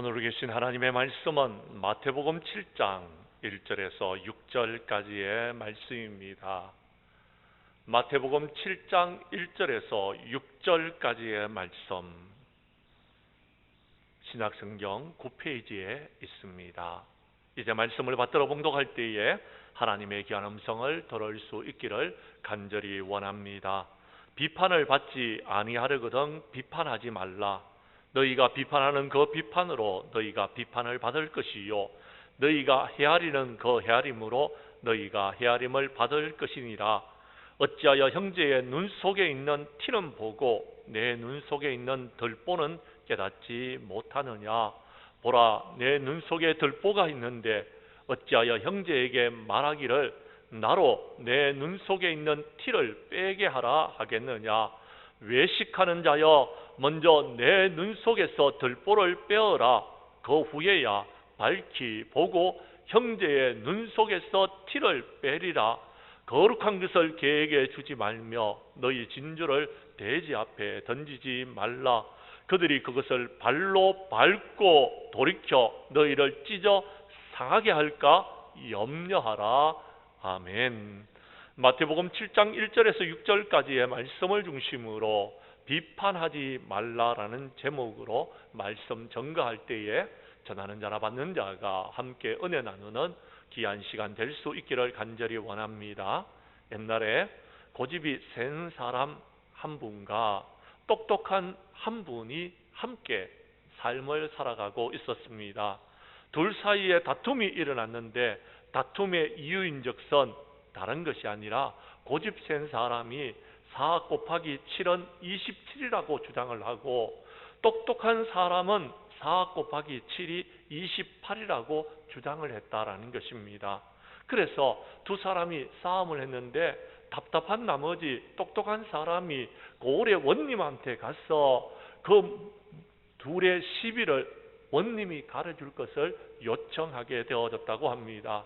오늘 계신 하나님의 말씀은 마태복음 7장 1절에서 6절까지의 말씀입니다. 마태복음 7장 1절에서 6절까지의 말씀, 신약성경 9페이지에 있습니다. 이제 말씀을 받들어 봉독할 때에 하나님의 귀한 음성을 들을 수 있기를 간절히 원합니다. 비판을 받지 아니하려거든 비판하지 말라. 너희가 비판하는 그 비판으로 너희가 비판을 받을 것이요 너희가 헤아리는 그 헤아림으로 너희가 헤아림을 받을 것이니라. 어찌하여 형제의 눈 속에 있는 티는 보고 내 눈 속에 있는 들보는 깨닫지 못하느냐. 보라, 내 눈 속에 들보가 있는데 어찌하여 형제에게 말하기를 나로 내 눈 속에 있는 티를 빼게 하라 하겠느냐. 외식하는 자여, 먼저 내 눈 속에서 들보를 빼어라. 그 후에야 밝히 보고 형제의 눈 속에서 티를 빼리라. 거룩한 것을 개에게 주지 말며 너희 진주를 돼지 앞에 던지지 말라. 그들이 그것을 발로 밟고 돌이켜 너희를 찢어 상하게 할까 염려하라. 아멘. 마태복음 7장 1절에서 6절까지의 말씀을 중심으로 비판하지 말라라는 제목으로 말씀 전가할 때에 전하는 자나 받는 자가 함께 은혜 나누는 귀한 시간 될 수 있기를 간절히 원합니다. 옛날에 고집이 센 사람 한 분과 똑똑한 한 분이 함께 삶을 살아가고 있었습니다. 둘 사이에 다툼이 일어났는데 다툼의 이유인즉슨 다른 것이 아니라 고집 센 사람이 4 곱하기 7은 27이라고 주장을 하고 똑똑한 사람은 4 곱하기 7이 28이라고 주장을 했다라는 것입니다. 그래서 두 사람이 싸움을 했는데 답답한 나머지 똑똑한 사람이 고을의 원님한테 가서 그 둘의 시비를 원님이 가르칠 것을 요청하게 되어졌다고 합니다.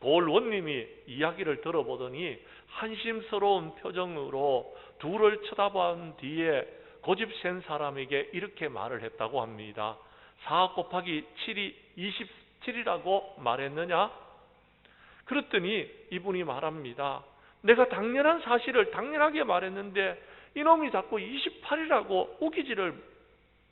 고을 원님이 이야기를 들어보더니 한심스러운 표정으로 둘을 쳐다본 뒤에 고집 센 사람에게 이렇게 말을 했다고 합니다. 4 곱하기 7이 27이라고 말했느냐? 그랬더니 이분이 말합니다. 내가 당연한 사실을 당연하게 말했는데 이놈이 자꾸 28이라고 우기지를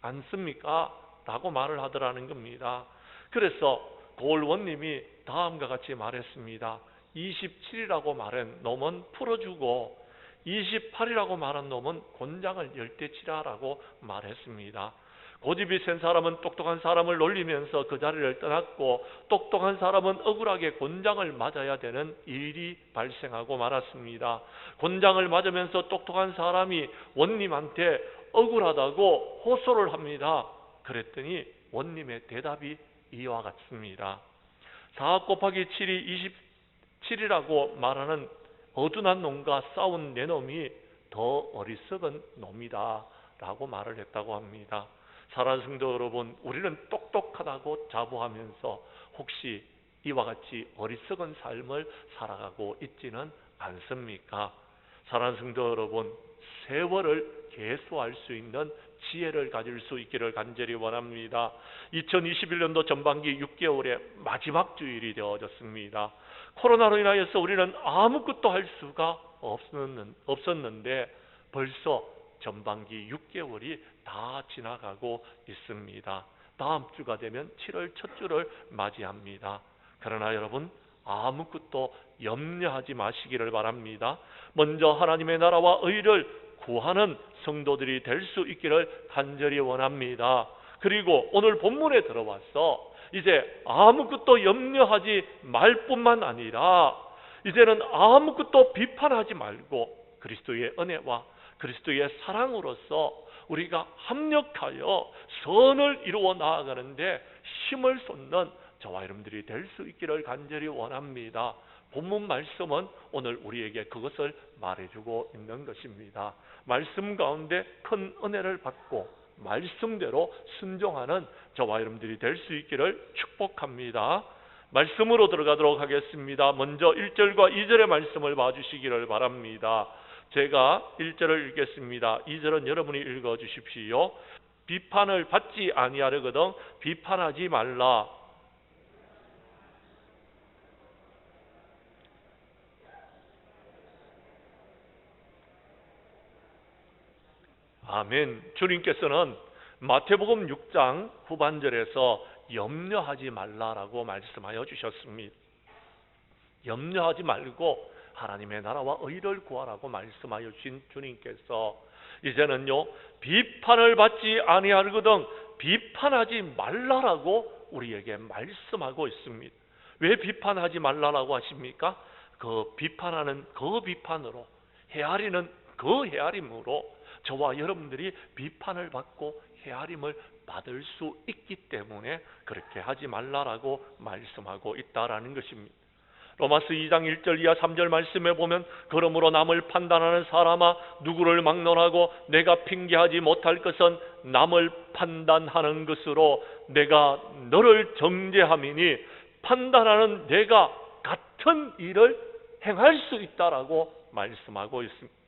않습니까? 라고 말을 하더라는 겁니다. 그래서 고을 원님이 다음과 같이 말했습니다. 27이라고 말한 놈은 풀어주고 28이라고 말한 놈은 곤장을 열대 치라라고 말했습니다. 고집이 센 사람은 똑똑한 사람을 놀리면서 그 자리를 떠났고 똑똑한 사람은 억울하게 곤장을 맞아야 되는 일이 발생하고 말았습니다. 곤장을 맞으면서 똑똑한 사람이 원님한테 억울하다고 호소를 합니다. 그랬더니 원님의 대답이 이와 같습니다. 4 곱하기 7이 27이라고 말하는 어둔한 놈과 싸운 내 놈이 더 어리석은 놈이다 라고 말을 했다고 합니다. 사랑하는 성도 여러분, 우리는 똑똑하다고 자부하면서 혹시 이와 같이 어리석은 삶을 살아가고 있지는 않습니까? 사랑하는 성도 여러분, 세월을 계수할 수 있는 지혜를 가질 수 있기를 간절히 원합니다. 2021년도 전반기 6개월의 마지막 주일이 되어졌습니다. 코로나로 인하여서 우리는 아무것도 할 수가 없었는데 벌써 전반기 6개월이 다 지나가고 있습니다. 다음 주가 되면 7월 첫 주를 맞이합니다. 그러나 여러분, 아무것도 염려하지 마시기를 바랍니다. 먼저 하나님의 나라와 의를 구하는 성도들이 될 수 있기를 간절히 원합니다. 그리고 오늘 본문에 들어와서 이제 아무것도 염려하지 말 뿐만 아니라 이제는 아무것도 비판하지 말고 그리스도의 은혜와 그리스도의 사랑으로서 우리가 합력하여 선을 이루어 나아가는데 힘을 쏟는 저와 여러분들이 될 수 있기를 간절히 원합니다. 본문 말씀은 오늘 우리에게 그것을 말해주고 있는 것입니다. 말씀 가운데 큰 은혜를 받고 말씀대로 순종하는 저와 여러분들이 될 수 있기를 축복합니다. 말씀으로 들어가도록 하겠습니다. 먼저 1절과 2절의 말씀을 봐주시기를 바랍니다. 제가 1절을 읽겠습니다. 2절은 여러분이 읽어주십시오. 비판을 받지 아니하려거든 비판하지 말라. 아멘. 주님께서는 마태복음 6장 후반절에서 염려하지 말라라고 말씀하여 주셨습니다. 염려하지 말고 하나님의 나라와 의를 구하라고 말씀하여 주신 주님께서 이제는요, 비판을 받지 아니하거든 비판하지 말라라고 우리에게 말씀하고 있습니다. 왜 비판하지 말라라고 하십니까? 그 비판하는 그 비판으로, 헤아리는 그 헤아림으로 저와 여러분들이 비판을 받고 헤아림을 받을 수 있기 때문에 그렇게 하지 말라라고 말씀하고 있다라는 것입니다. 로마서 2장 1절 이하 3절 말씀에 보면 그러므로 남을 판단하는 사람아 누구를 막론하고 내가 핑계하지 못할 것은 남을 판단하는 것으로 내가 너를 정죄함이니 판단하는 내가 같은 일을 행할 수 있다라고 말씀하고 있습니다.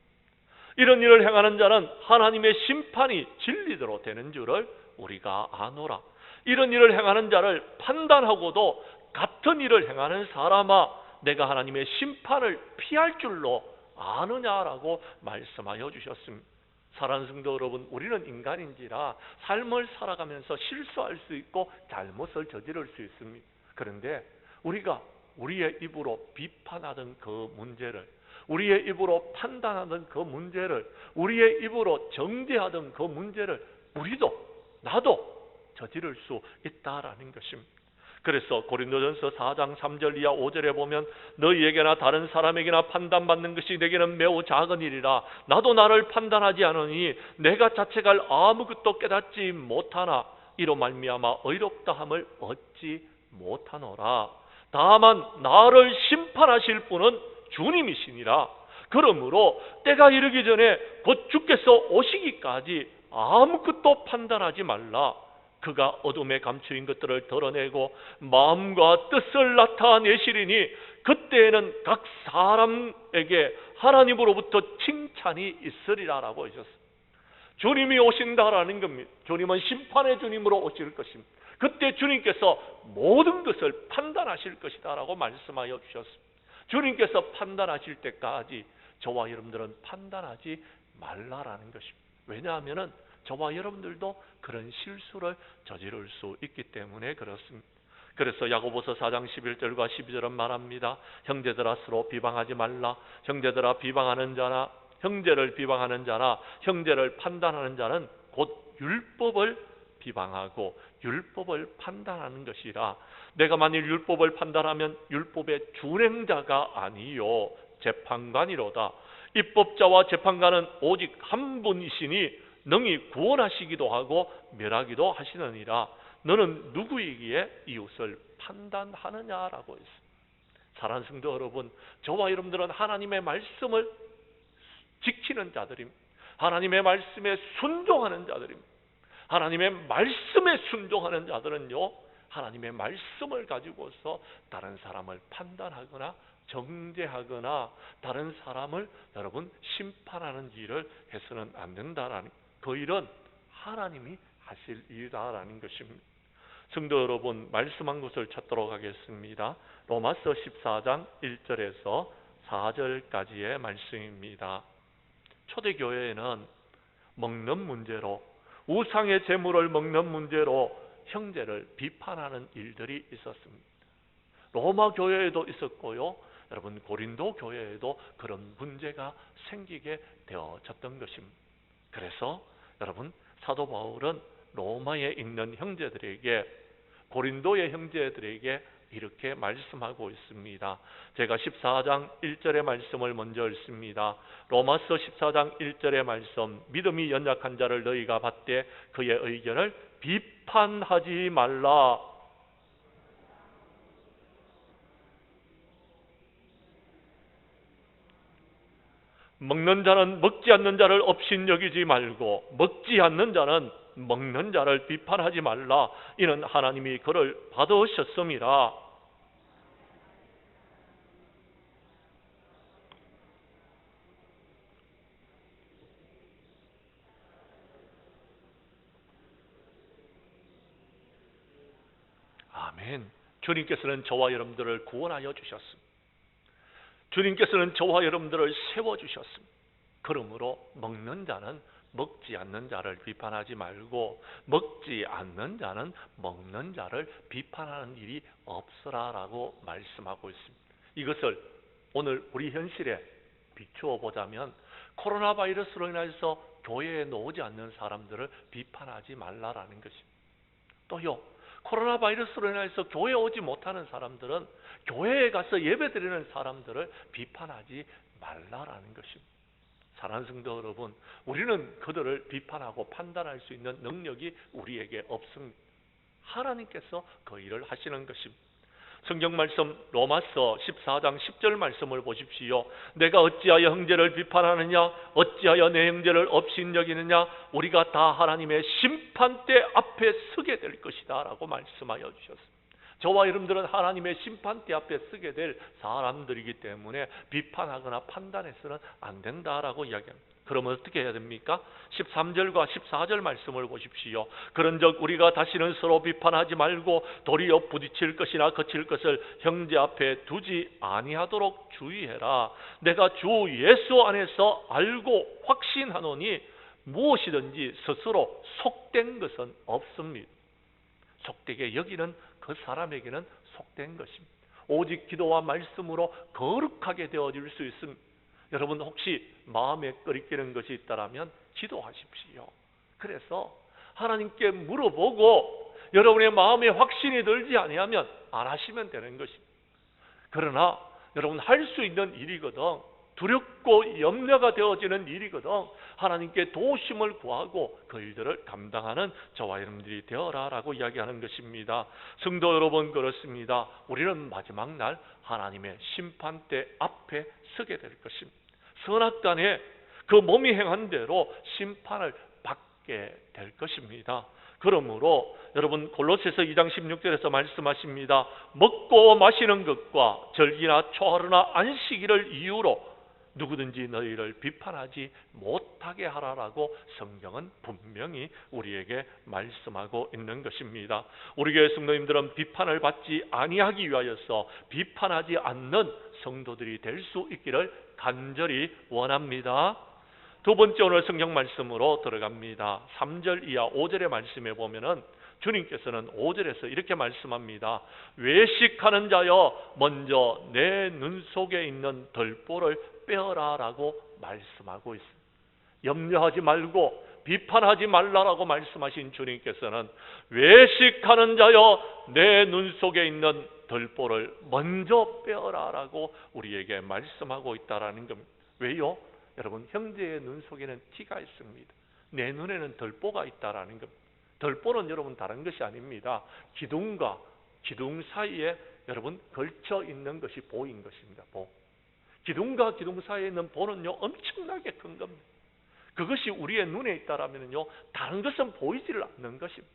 이런 일을 행하는 자는 하나님의 심판이 진리대로 되는 줄을 우리가 아노라. 이런 일을 행하는 자를 판단하고도 같은 일을 행하는 사람아 내가 하나님의 심판을 피할 줄로 아느냐라고 말씀하여 주셨습니다. 사랑하는 성도 여러분, 우리는 인간인지라 삶을 살아가면서 실수할 수 있고 잘못을 저지를 수 있습니다. 그런데 우리가 우리의 입으로 비판하던 그 문제를, 우리의 입으로 판단하던 그 문제를, 우리의 입으로 정죄하던 그 문제를 우리도 나도 저지를 수 있다라는 것입니다. 그래서 고린도전서 4장 3절 이하 5절에 보면 너희에게나 다른 사람에게나 판단받는 것이 내게는 매우 작은 일이라 나도 나를 판단하지 않으니 내가 자책할 아무것도 깨닫지 못하나 이로 말미암아 의롭다함을 얻지 못하노라. 다만 나를 심판하실 분은 주님이시니라. 그러므로 때가 이르기 전에 곧 주께서 오시기까지 아무것도 판단하지 말라. 그가 어둠에 감추인 것들을 드러내고 마음과 뜻을 나타내시리니 그때에는 각 사람에게 하나님으로부터 칭찬이 있으리라라고 하셨습니다. 주님이 오신다라는 겁니다. 주님은 심판의 주님으로 오실 것입니다. 그때 주님께서 모든 것을 판단하실 것이다라고 말씀하여 주셨습니다. 주님께서 판단하실 때까지 저와 여러분들은 판단하지 말라라는 것입니다. 왜냐하면 저와 여러분들도 그런 실수를 저지를 수 있기 때문에 그렇습니다. 그래서 야고보서 4장 11절과 12절은 말합니다. 형제들아 서로 비방하지 말라. 형제들아 비방하는 자나 형제를 비방하는 자나 형제를 판단하는 자는 곧 율법을 비방하고 율법을 판단하는 것이라. 내가 만일 율법을 판단하면 율법의 준행자가 아니요 재판관이로다. 입법자와 재판관은 오직 한 분이시니 능히 구원하시기도 하고 멸하기도 하시느니라. 너는 누구이기에 이웃을 판단하느냐라고 했습니다. 사랑하는 성도 여러분, 저와 여러분들은 하나님의 말씀을 지키는 자들입니다. 하나님의 말씀에 순종하는 자들입니다. 하나님의 말씀에 순종하는 자들은요, 하나님의 말씀을 가지고서 다른 사람을 판단하거나 정죄하거나 다른 사람을 여러분 심판하는 일을 해서는 안 된다라는, 그 일은 하나님이 하실 일이라는 것입니다. 성도 여러분, 말씀한 것을 찾도록 하겠습니다. 로마서 14장 1절에서 4절까지의 말씀입니다. 초대교회에는 먹는 문제로, 우상의 제물을 먹는 문제로 형제를 비판하는 일들이 있었습니다. 로마 교회에도 있었고요, 여러분 고린도 교회에도 그런 문제가 생기게 되어졌던 것입니다. 그래서 여러분 사도 바울은 로마에 있는 형제들에게, 고린도의 형제들에게 이렇게 말씀하고 있습니다. 제가 14장 1절의 말씀을 먼저 읽습니다. 로마서 14장 1절의 말씀. 믿음이 연약한 자를 너희가 받되 그의 의견을 비판하지 말라. 먹는 자는 먹지 않는 자를 업신여기지 말고 먹지 않는 자는 먹는 자를 비판하지 말라. 이는 하나님이 그를 받으셨음이라. 아멘. 주님께서는 저와 여러분들을 구원하여 주셨습니다. 주님께서는 저와 여러분들을 세워주셨습니다. 그러므로 먹는 자는 먹지 않는 자를 비판하지 말고 먹지 않는 자는 먹는 자를 비판하는 일이 없으라라고 말씀하고 있습니다. 이것을 오늘 우리 현실에 비추어 보자면 코로나 바이러스로 인해서 교회에 나오지 않는 사람들을 비판하지 말라라는 것입니다. 또요, 코로나 바이러스로 인해서 교회에 오지 못하는 사람들은 교회에 가서 예배드리는 사람들을 비판하지 말라라는 것입니다. 사랑하는 성도 여러분, 우리는 그들을 비판하고 판단할 수 있는 능력이 우리에게 없습니다. 하나님께서 그 일을 하시는 것입니다. 성경 말씀 로마서 14장 10절 말씀을 보십시오. 내가 어찌하여 형제를 비판하느냐, 어찌하여 내 형제를 업신여기느냐, 우리가 다 하나님의 심판대 앞에 서게 될 것이다 라고 말씀하여 주셨습니다. 저와 여러분들은 하나님의 심판대 앞에 서게 될 사람들이기 때문에 비판하거나 판단해서는 안 된다라고 이야기합니다. 그러면 어떻게 해야 됩니까? 13절과 14절 말씀을 보십시오. 그런즉 우리가 다시는 서로 비판하지 말고 도리어 부딪힐 것이나 거칠 것을 형제 앞에 두지 아니하도록 주의해라. 내가 주 예수 안에서 알고 확신하노니 무엇이든지 스스로 속된 것은 없습니다. 속되게 여기는 그 사람에게는 속된 것입니다. 오직 기도와 말씀으로 거룩하게 되어질 수 있습니다. 여러분 혹시 마음에 끓이끼는 것이 있다면 기도하십시오. 그래서 하나님께 물어보고 여러분의 마음에 확신이 들지 아니하면 안 하시면 되는 것입니다. 그러나 여러분 할 수 있는 일이거든, 두렵고 염려가 되어지는 일이거든 하나님께 도우심을 구하고 그 일들을 감당하는 저와 여러분들이 되어라라고 이야기하는 것입니다. 성도 여러분, 그렇습니다. 우리는 마지막 날 하나님의 심판대 앞에 서게 될 것입니다. 선악간에 그 몸이 행한 대로 심판을 받게 될 것입니다. 그러므로 여러분 골로새서 2장 16절에서 말씀하십니다. 먹고 마시는 것과 절기나 초하루나 안식일을 이유로 누구든지 너희를 비판하지 못하게 하라라고 성경은 분명히 우리에게 말씀하고 있는 것입니다. 우리 교회 성도님들은 비판을 받지 아니하기 위하여서 비판하지 않는 성도들이 될 수 있기를 간절히 원합니다. 두 번째 오늘 성경 말씀으로 들어갑니다. 3절 이하 5절의 말씀에 보면은 주님께서는 5절에서 이렇게 말씀합니다. 외식하는 자여 먼저 내 눈 속에 있는 덜보를 빼어라 라고 말씀하고 있습니다. 염려하지 말고 비판하지 말라라고 말씀하신 주님께서는 외식하는 자여 내 눈 속에 있는 덜보를 먼저 빼어라 라고 우리에게 말씀하고 있다라는 겁니다. 왜요? 여러분 형제의 눈 속에는 티가 있습니다. 내 눈에는 덜보가 있다라는 겁니다. 덜보는 여러분 다른 것이 아닙니다. 기둥과 기둥 사이에 여러분 걸쳐 있는 것이 보인 것입니다. 보. 기둥과 기둥 사이에 있는 보는요 엄청나게 큰 겁니다. 그것이 우리의 눈에 있다라면요 다른 것은 보이지를 않는 것입니다.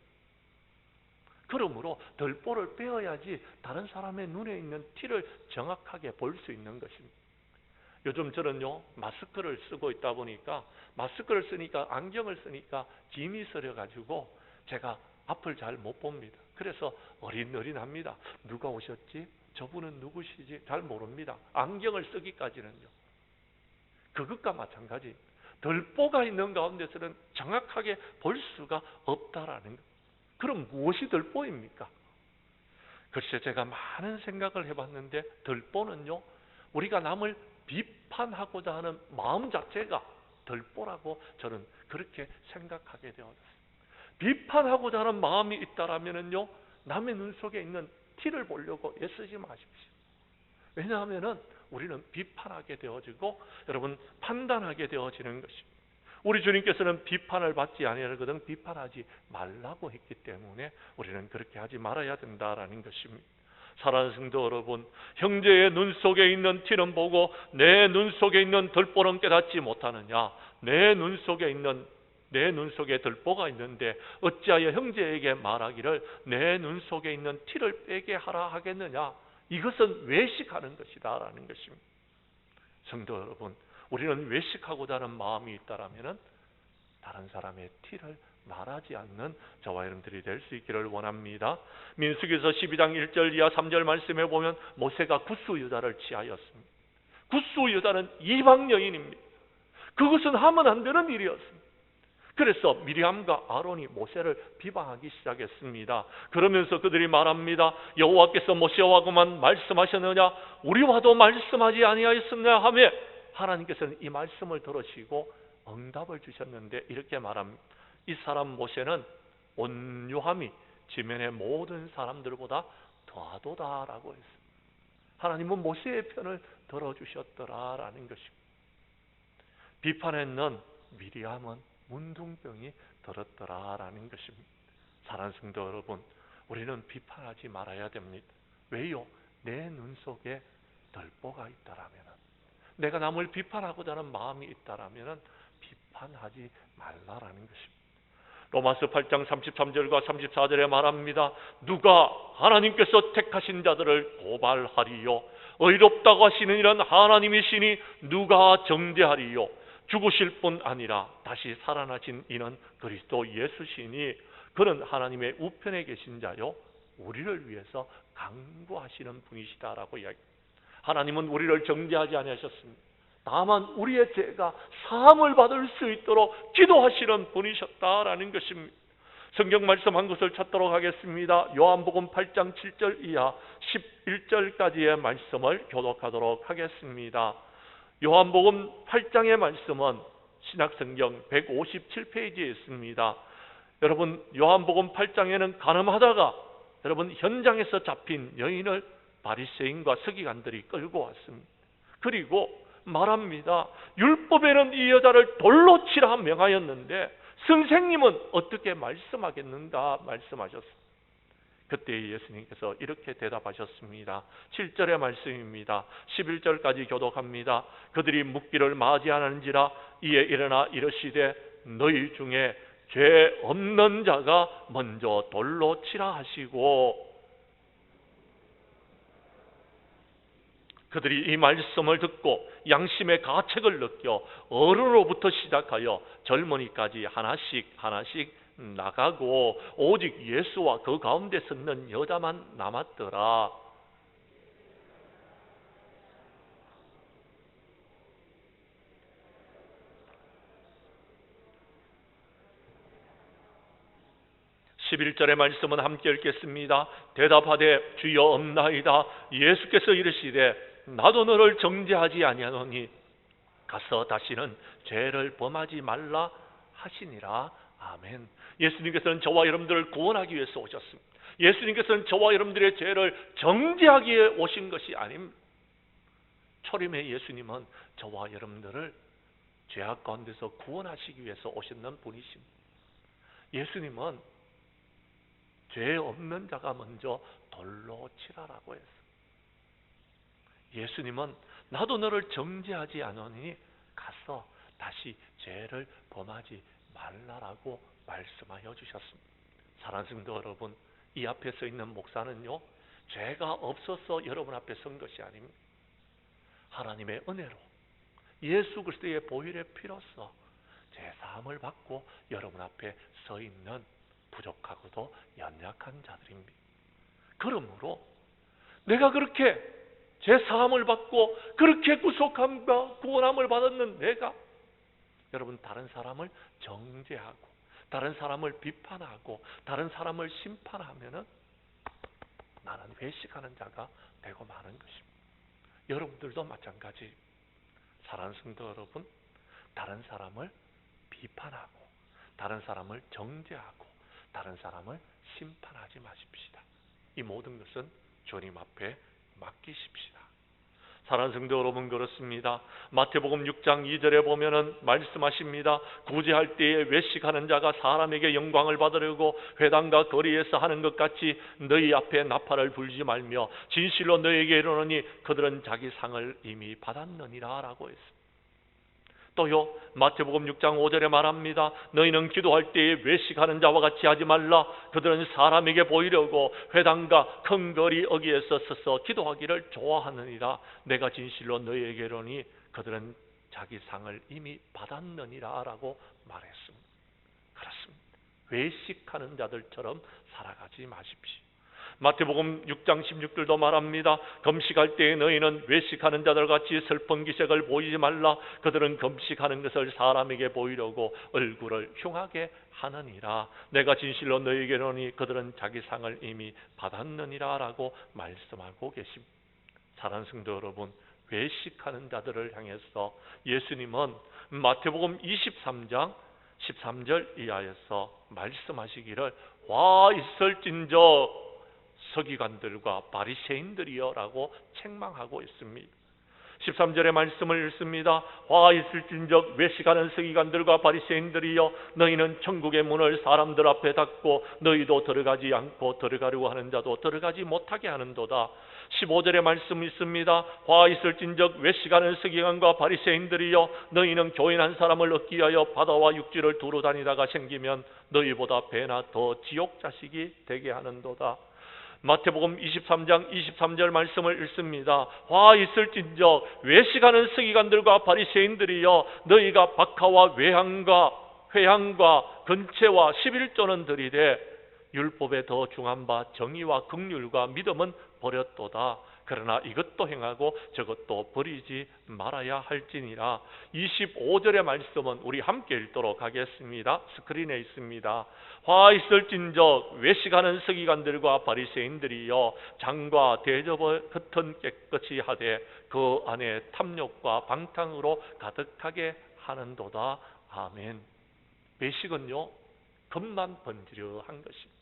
그러므로 덜보를 빼어야지 다른 사람의 눈에 있는 티를 정확하게 볼 수 있는 것입니다. 요즘 저는요 마스크를 쓰고 있다 보니까 마스크를 쓰니까 안경을 쓰니까 김이 서려가지고 제가 앞을 잘 못 봅니다. 그래서 어린어린합니다. 누가 오셨지? 저분은 누구시지? 잘 모릅니다. 안경을 쓰기까지는요. 그것과 마찬가지. 덜보가 있는 가운데서는 정확하게 볼 수가 없다라는 것. 그럼 무엇이 덜보입니까? 글쎄 제가 많은 생각을 해봤는데 덜보는요 우리가 남을 비판하고자 하는 마음 자체가 덜보라고 저는 그렇게 생각하게 되었습니다. 비판하고자 하는 마음이 있다라면요 남의 눈 속에 있는 티를 보려고 애쓰지 마십시오. 왜냐하면 우리는 비판하게 되어지고 여러분 판단하게 되어지는 것입니다. 우리 주님께서는 비판을 받지 아니하거든 비판하지 말라고 했기 때문에 우리는 그렇게 하지 말아야 된다라는 것입니다. 사랑하는 성도 여러분, 형제의 눈 속에 있는 티는 보고 내 눈 속에 있는 덜보는 깨닫지 못하느냐? 내 눈 속에 덜보가 있는데 어찌하여 형제에게 말하기를 내 눈 속에 있는 티를 빼게 하라 하겠느냐? 이것은 외식하는 것이다 라는 것입니다. 성도 여러분, 우리는 외식하고자 하는 마음이 있다라면 다른 사람의 티를 말하지 않는 저와 여러분들이 될 수 있기를 원합니다. 민수기서 12장 1절 이하 3절 말씀에 보면 모세가 굿수 여자를 취하였습니다. 굿수 여자는 이방 여인입니다. 그것은 하면 안 되는 일이었습니다. 그래서 미리암과 아론이 모세를 비방하기 시작했습니다. 그러면서 그들이 말합니다. 여호와께서 모세와고만 말씀하셨느냐, 우리와도 말씀하지 아니하였느냐 하며 하나님께서는 이 말씀을 들으시고 응답을 주셨는데 이렇게 말합니다. 이 사람 모세는 온유함이 지면의 모든 사람들보다 더하도다라고 했습니다. 하나님은 모세의 편을 들어주셨더라라는 것입니다. 비판했는 미리암은 문둥병이 들었더라라는 것입니다. 사랑하는 성도 여러분, 우리는 비판하지 말아야 됩니다. 왜요? 내 눈 속에 덜보가 있다라면, 내가 남을 비판하고자 하는 마음이 있다라면 비판하지 말라라는 것입니다. 로마서 8장 33절과 34절에 말합니다. 누가 하나님께서 택하신 자들을 고발하리요? 의롭다고 하시는 이는 하나님이시니 누가 정죄하리요? 죽으실 뿐 아니라 다시 살아나신 이는 그리스도 예수시니 그는 하나님의 우편에 계신 자요 우리를 위해서 강구하시는 분이시다라고 이야기합니다. 하나님은 우리를 정죄하지 아니하셨습니다. 다만 우리의 죄가 사함을 받을 수 있도록 기도하시는 분이셨다라는 것입니다. 성경 말씀 한 것을 찾도록 하겠습니다. 요한복음 8장 7절 이하 11절까지의 말씀을 교독하도록 하겠습니다. 요한복음 8장의 말씀은 신약성경 157페이지에 있습니다. 여러분, 요한복음 8장에는 가늠하다가 여러분 현장에서 잡힌 여인을 바리새인과 서기관들이 끌고 왔습니다. 그리고 말합니다. 율법에는 이 여자를 돌로 치라 명하였는데 선생님은 어떻게 말씀하겠는가 말씀하셨습니다. 그때 예수님께서 이렇게 대답하셨습니다. 7절의 말씀입니다. 11절까지 교독합니다. 그들이 묻기를 맞이하는지라 이에 일어나 이르시되 너희 중에 죄 없는 자가 먼저 돌로 치라 하시고, 그들이 이 말씀을 듣고 양심의 가책을 느껴 어른으로부터 시작하여 젊은이까지 하나씩 나가고 오직 예수와 그 가운데 섰는 여자만 남았더라. (11절의) 말씀은 함께 읽겠습니다. 대답하되 주여 없나이다. 예수께서 이르시되 나도 너를 정죄하지 아니하노니 가서 다시는 죄를 범하지 말라 하시니라. 아멘. 예수님께서는 저와 여러분들을 구원하기 위해서 오셨습니다. 예수님께서는 저와 여러분들의 죄를 정죄하기 위해 오신 것이 아닙니다. 초림의 예수님은 저와 여러분들을 죄악 가운데서 구원하시기 위해서 오셨는 분이십니다. 예수님은 죄 없는 자가 먼저 돌로 치라라고 했습니다. 예수님은 나도 너를 정죄하지 않으니 가서 다시 죄를 범하지 말라라고 말씀하여 주셨습니다. 사랑하는 성도 여러분, 이 앞에 서 있는 목사는요, 죄가 없어서 여러분 앞에 선 것이 아닙니다. 하나님의 은혜로 예수 그리스도의 보혈의 피로써 죄 사함을 받고 여러분 앞에 서 있는 부족하고도 연약한 자들입니다. 그러므로 내가 그렇게 죄 사함을 받고 그렇게 구속함과 구원함을 받았는 내가 여러분 다른 사람을 정죄하고 다른 사람을 비판하고 다른 사람을 심판하면은 나는 회식하는 자가 되고 마는 것입니다. 여러분들도 마찬가지. 사랑하는 성도 여러분, 다른 사람을 비판하고 다른 사람을 정죄하고 다른 사람을 심판하지 마십시다. 이 모든 것은 주님 앞에 맡기십시다. 사랑하는 성도 여러분, 그렇습니다. 마태복음 6장 2절에 보면은 말씀하십니다. 구제할 때에 외식하는 자가 사람에게 영광을 받으려고 회당과 거리에서 하는 것 같이 너희 앞에 나팔을 불지 말며 진실로 너희에게 이르노니 그들은 자기 상을 이미 받았느니라 라고 했습니다. 또요, 마태복음 6장 5절에 말합니다. 너희는 기도할 때에 외식하는 자와 같이 하지 말라. 그들은 사람에게 보이려고 회당과 큰 거리 어귀에서 서서 기도하기를 좋아하느니라. 내가 진실로 너희에게 이르노니 그들은 자기 상을 이미 받았느니라 라고 말했습니다. 그렇습니다. 외식하는 자들처럼 살아가지 마십시오. 마태복음 6장 16절도 말합니다. 금식할 때에 너희는 외식하는 자들 같이 슬픈 기색을 보이지 말라. 그들은 금식하는 것을 사람에게 보이려고 얼굴을 흉하게 하느니라. 내가 진실로 너희에게 이르노니 그들은 자기 상을 이미 받았느니라 라고 말씀하고 계십니다. 사랑하는 성도 여러분, 외식하는 자들을 향해서 예수님은 마태복음 23장 13절 이하에서 말씀하시기를 화 있을진저 서기관들과 바리새인들이여 라고 책망하고 있습니다. 13절의 말씀을 읽습니다. 화 있을진적 외식하는 서기관들과 바리새인들이여 너희는 천국의 문을 사람들 앞에 닫고 너희도 들어가지 않고 들어가려고 하는 자도 들어가지 못하게 하는도다. 15절의 말씀이 있습니다. 화 있을진적 외식하는 서기관과 바리새인들이여 너희는 교인 한 사람을 얻기 위하여 바다와 육지를 두루 다니다가 생기면 너희보다 배나 더 지옥 자식이 되게 하는도다. 마태복음 23장 23절 말씀을 읽습니다. 화 있을진적 외식하는 서기관들과 바리새인들이여 너희가 박하와 회향과 근체와 11조는 드리되 율법에 더 중한 바 정의와 긍휼과 믿음은 버렸도다. 그러나 이것도 행하고 저것도 버리지 말아야 할지니라. 25절의 말씀은 우리 함께 읽도록 하겠습니다. 스크린에 있습니다. 화 있을진적 외식하는 서기관들과 바리새인들이여 장과 대접을 겉은 깨끗이 하되 그 안에 탐욕과 방탕으로 가득하게 하는도다. 아멘. 외식은요, 겉만 번지르한 것입니다.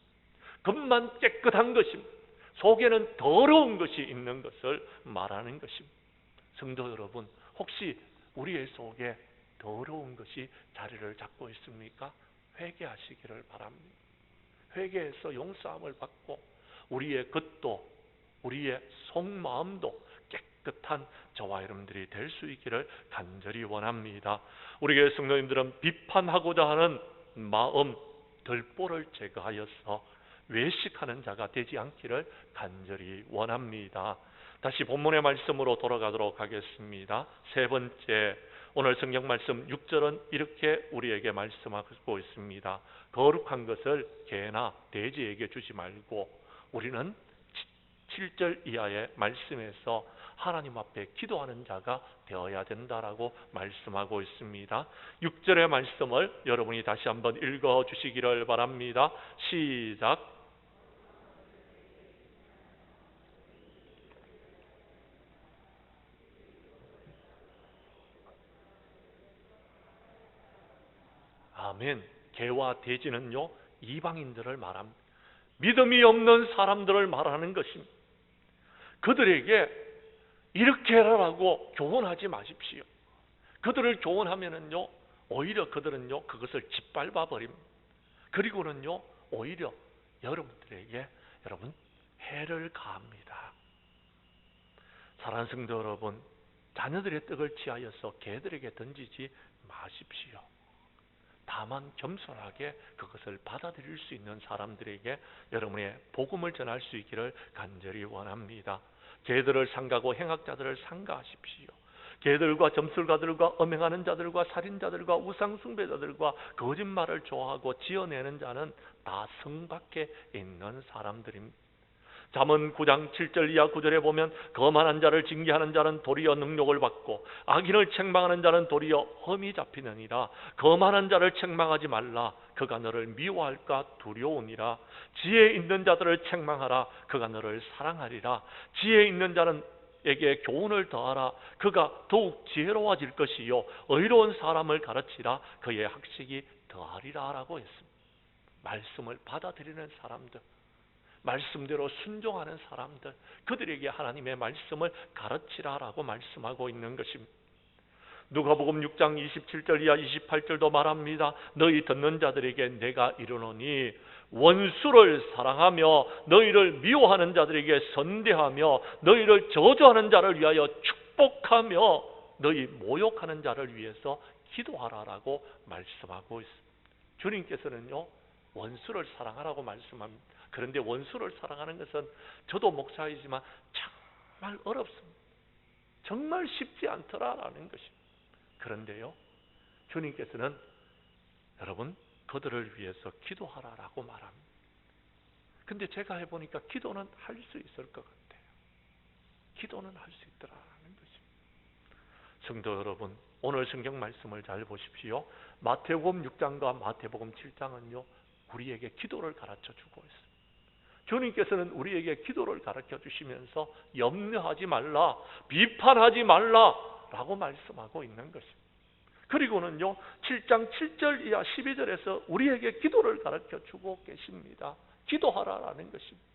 겉만 깨끗한 것입니다. 속에는 더러운 것이 있는 것을 말하는 것입니다. 성도 여러분, 혹시 우리의 속에 더러운 것이 자리를 잡고 있습니까? 회개하시기를 바랍니다. 회개해서 용서함을 받고 우리의 겉도 우리의 속마음도 깨끗한 저와 여러분들이 될 수 있기를 간절히 원합니다. 우리 교회 성도님들은 비판하고자 하는 마음 들보를 제거하여서 외식하는 자가 되지 않기를 간절히 원합니다. 다시 본문의 말씀으로 돌아가도록 하겠습니다. 세 번째, 오늘 성경 말씀 6절은 이렇게 우리에게 말씀하고 있습니다. 거룩한 것을 개나 돼지에게 주지 말고 우리는 7절 이하의 말씀에서 하나님 앞에 기도하는 자가 되어야 된다라고 말씀하고 있습니다. 6절의 말씀을 여러분이 다시 한번 읽어주시기를 바랍니다. 시작. 아멘. 개와 돼지는요, 이방인들을 말합니다. 믿음이 없는 사람들을 말하는 것입니다. 그들에게 이렇게 해라라고 교훈하지 마십시오. 그들을 교훈하면은요, 오히려 그들은요, 그것을 짓밟아 버립니다. 그리고는요, 오히려 여러분들에게 해를 가합니다. 사랑하는 성도 여러분, 자녀들의 떡을 취하여서 개들에게 던지지 마십시오. 다만 겸손하게 그것을 받아들일 수 있는 사람들에게 여러분의 복음을 전할 수 있기를 간절히 원합니다. 개들을 상가고 행악자들을 상가하십시오. 개들과 점술가들과 음행하는 자들과 살인자들과 우상숭배자들과 거짓말을 좋아하고 지어내는 자는 다 성 밖에 있는 사람들입니다. 잠언 9장 7절 이하 9절에 보면 거만한 자를 징계하는 자는 도리어 능욕을 받고 악인을 책망하는 자는 도리어 험이 잡히느니라. 거만한 자를 책망하지 말라. 그가 너를 미워할까 두려우니라. 지혜 있는 자들을 책망하라. 그가 너를 사랑하리라. 지혜 있는 자는 에게 교훈을 더하라. 그가 더욱 지혜로워질 것이요 의로운 사람을 가르치라. 그의 학식이 더하리라 라고 했습니다. 말씀을 받아들이는 사람들, 말씀대로 순종하는 사람들, 그들에게 하나님의 말씀을 가르치라라고 말씀하고 있는 것입니다. 누가복음 6장 27절 이하 28절도 말합니다. 너희 듣는 자들에게 내가 이르노니 원수를 사랑하며 너희를 미워하는 자들에게 선대하며 너희를 저주하는 자를 위하여 축복하며 너희 모욕하는 자를 위해서 기도하라라고 말씀하고 있습니다. 주님께서는요, 원수를 사랑하라고 말씀합니다. 그런데 원수를 사랑하는 것은 저도 목사이지만 정말 어렵습니다. 정말 쉽지 않더라라는 것입니다. 그런데요, 주님께서는 여러분 그들을 위해서 기도하라라고 말합니다. 근데 제가 해보니까 기도는 할 수 있을 것 같아요. 기도는 할 수 있더라라는 것입니다. 성도 여러분, 오늘 성경 말씀을 잘 보십시오. 마태복음 6장과 마태복음 7장은요 우리에게 기도를 가르쳐 주고 있습니다. 주님께서는 우리에게 기도를 가르쳐 주시면서 염려하지 말라, 비판하지 말라 라고 말씀하고 있는 것입니다. 그리고는요 7장 7절 이하 12절에서 우리에게 기도를 가르쳐 주고 계십니다. 기도하라라는 것입니다.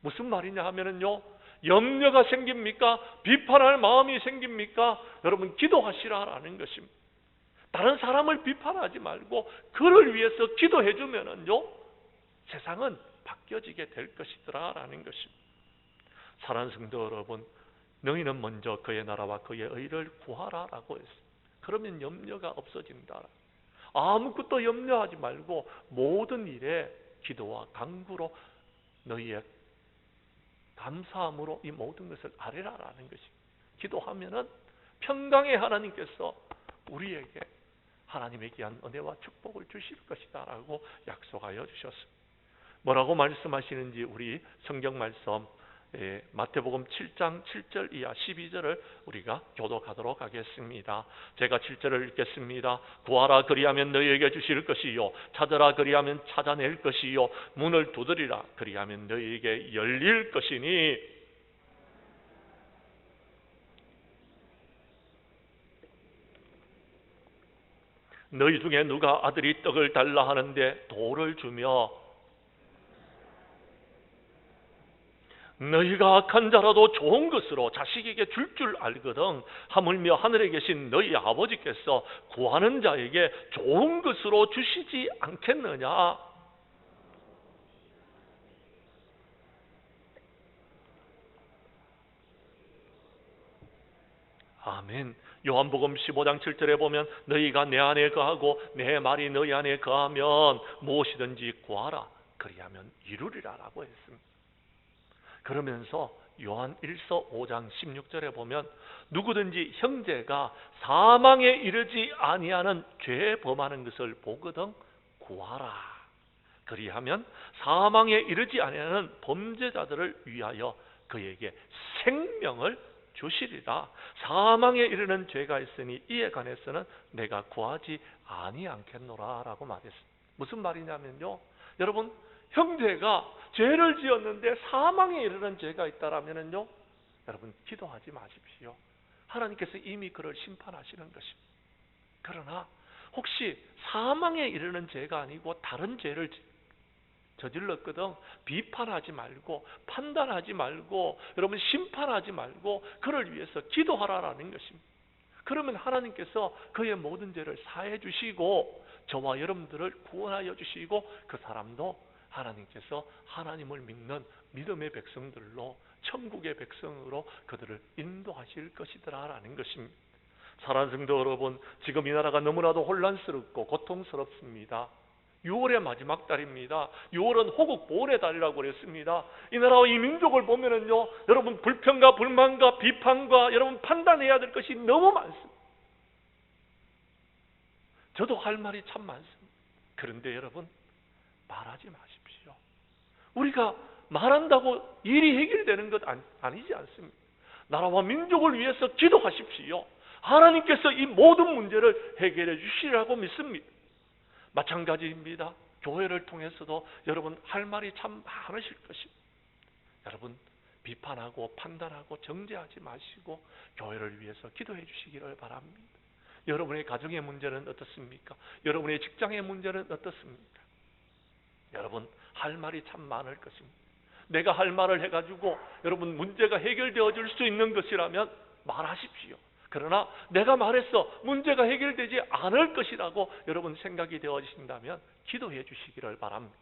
무슨 말이냐 하면은요 염려가 생깁니까? 비판할 마음이 생깁니까? 여러분 기도하시라라는 것입니다. 다른 사람을 비판하지 말고 그를 위해서 기도해 주면은요 세상은 바뀌어지게 될 것이더라라는 것입니다. 사랑하는 성도 여러분, 너희는 먼저 그의 나라와 그의 의를 구하라라고 했습니다. 그러면 염려가 없어진다. 아무것도 염려하지 말고 모든 일에 기도와 간구로 너희의 감사함으로 이 모든 것을 아뢰라라는 것입니다. 기도하면은 평강의 하나님께서 우리에게 하나님의 귀한 은혜와 축복을 주실 것이다 라고 약속하여 주셨습니다. 뭐라고 말씀하시는지 우리 성경 말씀 마태복음 7장 7절 이하 12절을 우리가 교독하도록 하겠습니다. 제가 7절을 읽겠습니다. 구하라 그리하면 너희에게 주실 것이요 찾으라 그리하면 찾아낼 것이요 문을 두드리라 그리하면 너희에게 열릴 것이니 너희 중에 누가 아들이 떡을 달라 하는데 돌을 주며 너희가 악한 자라도 좋은 것으로 자식에게 줄 알거든 하물며 하늘에 계신 너희 아버지께서 구하는 자에게 좋은 것으로 주시지 않겠느냐. 아멘. 요한복음 15장 7절에 보면 너희가 내 안에 거하고 내 말이 너희 안에 거하면 무엇이든지 구하라 그리하면 이루리라 라고 했습니다. 그러면서 요한 1서 5장 16절에 보면 누구든지 형제가 사망에 이르지 아니하는 죄 범하는 것을 보거든 구하라 그리하면 사망에 이르지 아니하는 범죄자들을 위하여 그에게 생명을 주시리라. 사망에 이르는 죄가 있으니 이에 관해서는 내가 구하지 아니하겠노라 라고 말했습니다. 무슨 말이냐면요 여러분 형제가 죄를 지었는데 사망에 이르는 죄가 있다라면요 여러분 기도하지 마십시오. 하나님께서 이미 그를 심판하시는 것입니다. 그러나 혹시 사망에 이르는 죄가 아니고 다른 죄를 저질렀거든 비판하지 말고 판단하지 말고 여러분 심판하지 말고 그를 위해서 기도하라라는 것입니다. 그러면 하나님께서 그의 모든 죄를 사해 주시고 저와 여러분들을 구원하여 주시고 그 사람도 하나님께서 하나님을 믿는 믿음의 백성들로 천국의 백성으로 그들을 인도하실 것이더라라는 것입니다. 사랑하는 성도 여러분, 지금 이 나라가 너무나도 혼란스럽고 고통스럽습니다. 6월의 마지막 달입니다. 6월은 호국 보훈의 달이라고 그랬습니다. 이 나라와 이 민족을 보면은요, 여러분 불평과 불만과 비판과 여러분 판단해야 될 것이 너무 많습니다. 저도 할 말이 참 많습니다. 그런데 여러분 말하지 마십시오. 우리가 말한다고 일이 해결되는 것 아니지 않습니다. 나라와 민족을 위해서 기도하십시오. 하나님께서 이 모든 문제를 해결해 주시라고 믿습니다. 마찬가지입니다. 교회를 통해서도 여러분 할 말이 참 많으실 것입니다. 여러분 비판하고 판단하고 정죄하지 마시고 교회를 위해서 기도해 주시기를 바랍니다. 여러분의 가정의 문제는 어떻습니까? 여러분의 직장의 문제는 어떻습니까? 여러분 할 말이 참 많을 것입니다. 내가 할 말을 해가지고 여러분 문제가 해결되어질 수 있는 것이라면 말하십시오. 그러나 내가 말해서 문제가 해결되지 않을 것이라고 여러분 생각이 되어진다면 기도해 주시기를 바랍니다.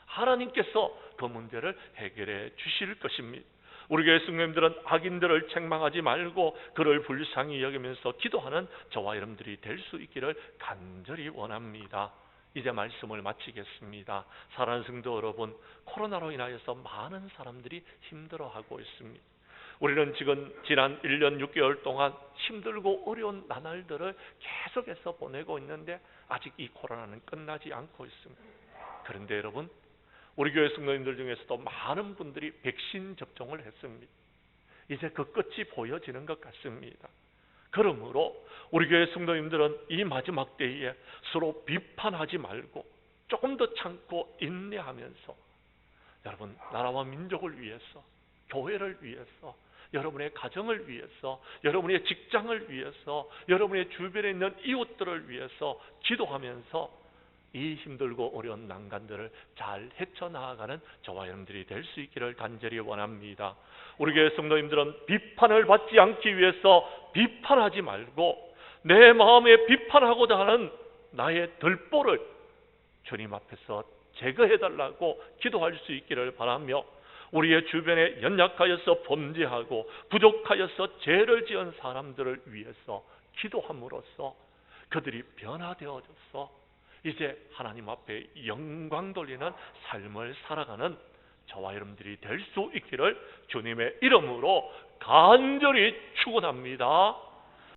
하나님께서 그 문제를 해결해 주실 것입니다. 우리 교회 성도님들은 악인들을 책망하지 말고 그를 불쌍히 여기면서 기도하는 저와 여러분들이 될 수 있기를 간절히 원합니다. 이제 말씀을 마치겠습니다. 사랑하는 성도 여러분, 코로나로 인하여서 많은 사람들이 힘들어하고 있습니다. 우리는 지금 지난 1년 6개월 동안 힘들고 어려운 나날들을 계속해서 보내고 있는데 아직 이 코로나는 끝나지 않고 있습니다. 그런데 여러분, 우리 교회 성도님들 중에서도 많은 분들이 백신 접종을 했습니다. 이제 그 끝이 보여지는 것 같습니다. 그러므로 우리 교회 성도님들은 이 마지막 때에 서로 비판하지 말고 조금 더 참고 인내하면서 여러분, 나라와 민족을 위해서, 교회를 위해서, 여러분의 가정을 위해서, 여러분의 직장을 위해서, 여러분의 주변에 있는 이웃들을 위해서 기도하면서 이 힘들고 어려운 난간들을 잘 헤쳐나가는 저와 여러분들이 될 수 있기를 간절히 원합니다. 우리 교회 성도님들은 비판을 받지 않기 위해서 비판하지 말고 내 마음에 비판하고자 하는 나의 들보를 주님 앞에서 제거해달라고 기도할 수 있기를 바라며, 우리의 주변에 연약하여서 범죄하고 부족하여서 죄를 지은 사람들을 위해서 기도함으로써 그들이 변화되어져서 이제 하나님 앞에 영광 돌리는 삶을 살아가는 저와 여러분들이 될 수 있기를 주님의 이름으로 간절히 축원합니다.